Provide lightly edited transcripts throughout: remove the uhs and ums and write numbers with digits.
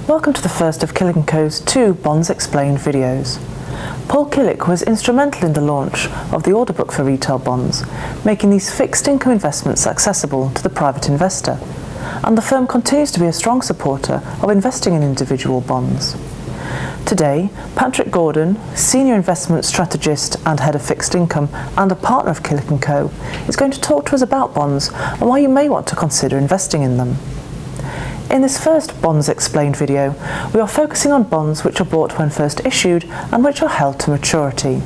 Welcome to the first of Killik & Co.'s 2 Bonds Explained videos. Paul Killik was instrumental in the launch of the order book for retail bonds, making these fixed income investments accessible to the private investor, and the firm continues to be a strong supporter of investing in individual bonds. Today, Patrick Gordon, Senior Investment Strategist and Head of Fixed Income and a partner of Killik & Co., is going to talk to us about bonds and why you may want to consider investing in them. In this first Bonds Explained video, we are focusing on bonds which are bought when first issued and which are held to maturity.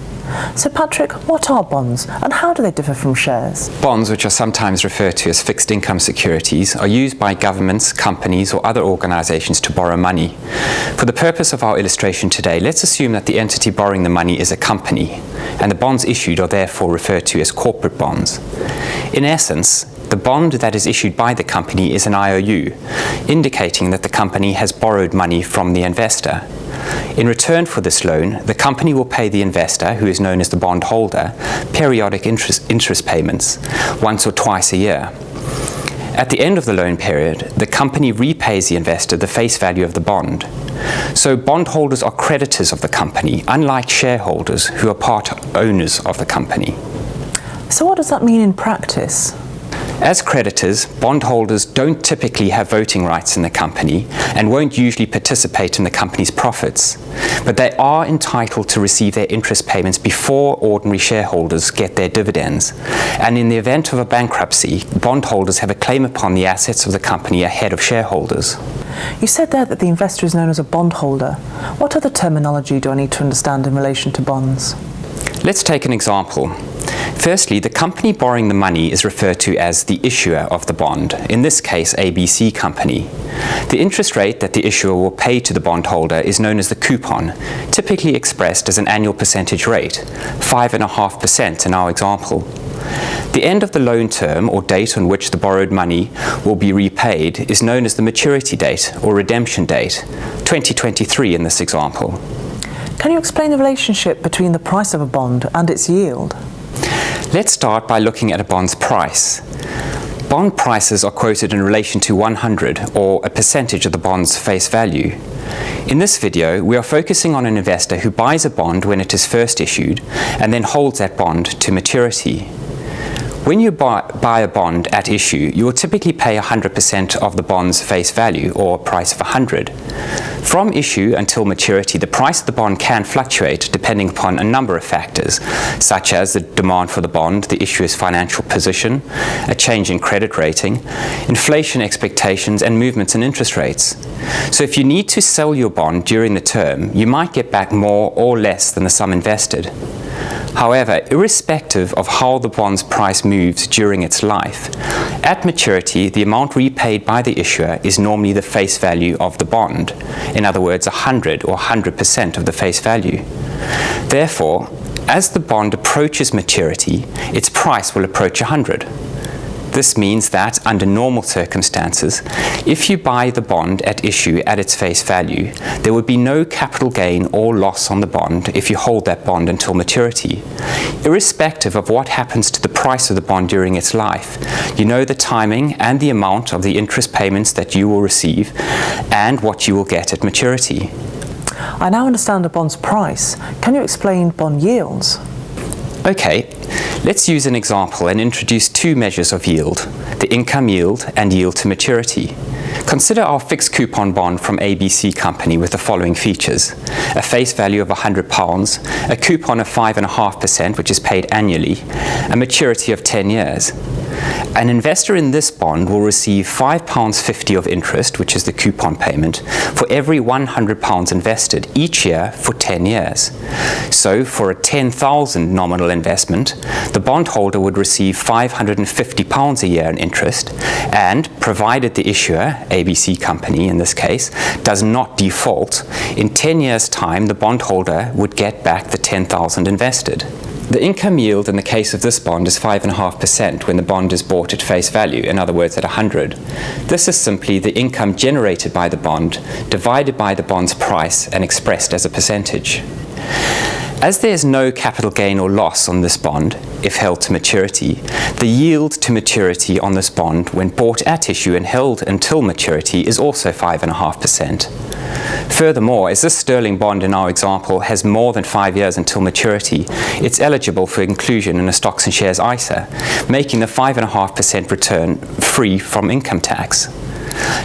So Patrick, what are bonds and how do they differ from shares? Bonds, which are sometimes referred to as fixed income securities, are used by governments, companies or other organizations to borrow money. For the purpose of our illustration today, let's assume that the entity borrowing the money is a company, and the bonds issued are therefore referred to as corporate bonds. In essence, the bond that is issued by the company is an IOU, indicating that the company has borrowed money from the investor. In return for this loan, the company will pay the investor, who is known as the bondholder, periodic interest payments, once or twice a year. At the end of the loan period, the company repays the investor the face value of the bond. So bondholders are creditors of the company, unlike shareholders who are part owners of the company. So what does that mean in practice? As creditors, bondholders don't typically have voting rights in the company and won't usually participate in the company's profits, but they are entitled to receive their interest payments before ordinary shareholders get their dividends. And in the event of a bankruptcy, bondholders have a claim upon the assets of the company ahead of shareholders. You said there that the investor is known as a bondholder. What other terminology do I need to understand in relation to bonds? Let's take an example. Firstly, the company borrowing the money is referred to as the issuer of the bond, in this case ABC Company. The interest rate that the issuer will pay to the bondholder is known as the coupon, typically expressed as an annual percentage rate, 5.5% in our example. The end of the loan term or date on which the borrowed money will be repaid is known as the maturity date or redemption date, 2023 in this example. Can you explain the relationship between the price of a bond and its yield? Let's start by looking at a bond's price. Bond prices are quoted in relation to 100, or a percentage of the bond's face value. In this video, we are focusing on an investor who buys a bond when it is first issued and then holds that bond to maturity. When you buy a bond at issue, you will typically pay 100% of the bond's face value, or price of 100. From issue until maturity, the price of the bond can fluctuate depending upon a number of factors, such as the demand for the bond, the issuer's financial position, a change in credit rating, inflation expectations, and movements in interest rates. So if you need to sell your bond during the term, you might get back more or less than the sum invested. However, irrespective of how the bond's price moves during its life, at maturity, the amount repaid by the issuer is normally the face value of the bond. In other words, 100 or 100% of the face value. Therefore, as the bond approaches maturity, its price will approach 100. This means that, under normal circumstances, if you buy the bond at issue at its face value, there would be no capital gain or loss on the bond if you hold that bond until maturity. Irrespective of what happens to the price of the bond during its life, you know the timing and the amount of the interest payments that you will receive and what you will get at maturity. I now understand a bond's price. Can you explain bond yields? Okay, let's use an example and introduce 2 measures of yield, the income yield and yield to maturity. Consider our fixed coupon bond from ABC Company with the following features: a face value of £100, a coupon of 5.5%, which is paid annually, a maturity of 10 years. An investor in this bond will receive £5.50 of interest, which is the coupon payment, for every £100 invested each year for 10 years. So for a £10,000 nominal investment, the bondholder would receive £550 a year in interest, and provided the issuer, ABC Company in this case, does not default, in 10 years' time the bondholder would get back the £10,000 invested. The income yield in the case of this bond is 5.5% when the bond is bought at face value, in other words at 100. This is simply the income generated by the bond divided by the bond's price and expressed as a percentage. As there is no capital gain or loss on this bond if held to maturity, the yield to maturity on this bond when bought at issue and held until maturity is also 5.5%. Furthermore, as this sterling bond in our example has more than 5 years until maturity, it's eligible for inclusion in a stocks and shares ISA, making the 5.5% return free from income tax.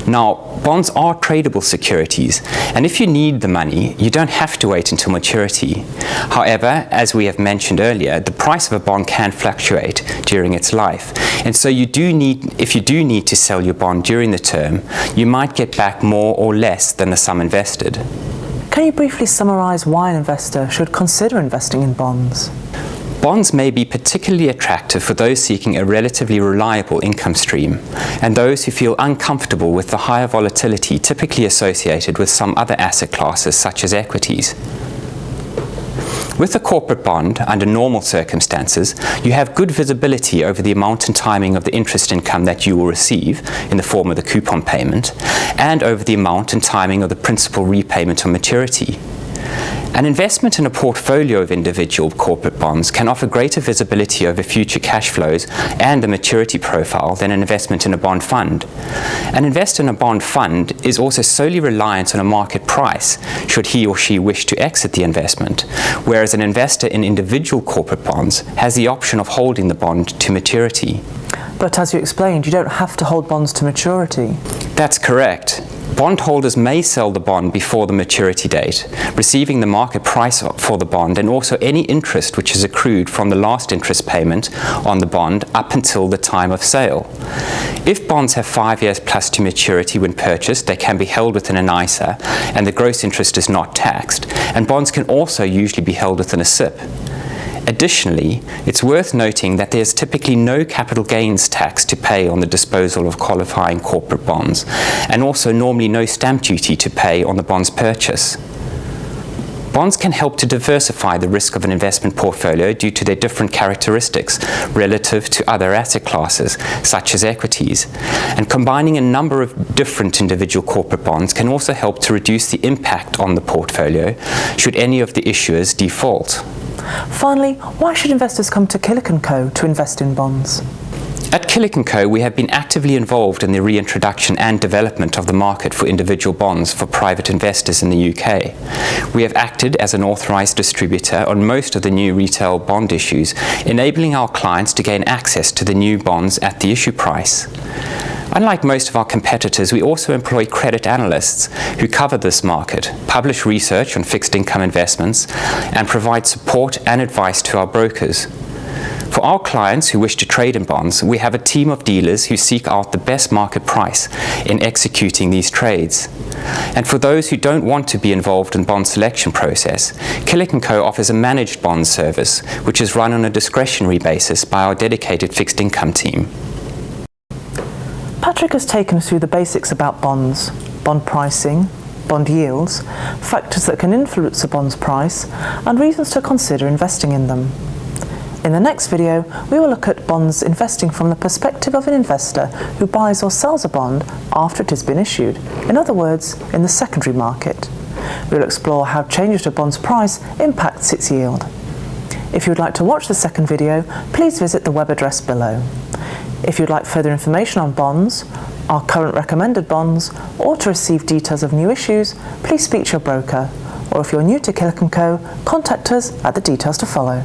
Now, bonds are tradable securities, and if you need the money, you don't have to wait until maturity. However, as we have mentioned earlier, the price of a bond can fluctuate during its life, and so if you do need to sell your bond during the term, you might get back more or less than the sum invested. Can you briefly summarise why an investor should consider investing in bonds? Bonds may be particularly attractive for those seeking a relatively reliable income stream and those who feel uncomfortable with the higher volatility typically associated with some other asset classes such as equities. With a corporate bond, under normal circumstances, you have good visibility over the amount and timing of the interest income that you will receive in the form of the coupon payment and over the amount and timing of the principal repayment on maturity. An investment in a portfolio of individual corporate bonds can offer greater visibility over future cash flows and the maturity profile than an investment in a bond fund. An investor in a bond fund is also solely reliant on a market price should he or she wish to exit the investment, whereas an investor in individual corporate bonds has the option of holding the bond to maturity. But as you explained, you don't have to hold bonds to maturity. That's correct. Bondholders may sell the bond before the maturity date, receiving the market price for the bond and also any interest which is accrued from the last interest payment on the bond up until the time of sale. If bonds have 5 years plus to maturity when purchased, they can be held within an ISA and the gross interest is not taxed, and bonds can also usually be held within a SIP. Additionally, it's worth noting that there's typically no capital gains tax to pay on the disposal of qualifying corporate bonds, and also normally no stamp duty to pay on the bond's purchase. Bonds can help to diversify the risk of an investment portfolio due to their different characteristics relative to other asset classes, such as equities. And combining a number of different individual corporate bonds can also help to reduce the impact on the portfolio should any of the issuers default. Finally, why should investors come to Killik & Co. to invest in bonds? At Killik & Co. we have been actively involved in the reintroduction and development of the market for individual bonds for private investors in the UK. We have acted as an authorised distributor on most of the new retail bond issues, enabling our clients to gain access to the new bonds at the issue price. Unlike most of our competitors, we also employ credit analysts who cover this market, publish research on fixed income investments, and provide support and advice to our brokers. For our clients who wish to trade in bonds, we have a team of dealers who seek out the best market price in executing these trades. And for those who don't want to be involved in bond selection process, Killik & Co. offers a managed bond service, which is run on a discretionary basis by our dedicated fixed income team. Patrick has taken us through the basics about bonds, bond pricing, bond yields, factors that can influence a bond's price, and reasons to consider investing in them. In the next video, we will look at bonds investing from the perspective of an investor who buys or sells a bond after it has been issued, in other words, in the secondary market. We will explore how changes to a bond's price impacts its yield. If you would like to watch the second video, please visit the web address below. If you'd like further information on bonds, our current recommended bonds, or to receive details of new issues, please speak to your broker. Or if you're new to Killik & Co., contact us at the details to follow.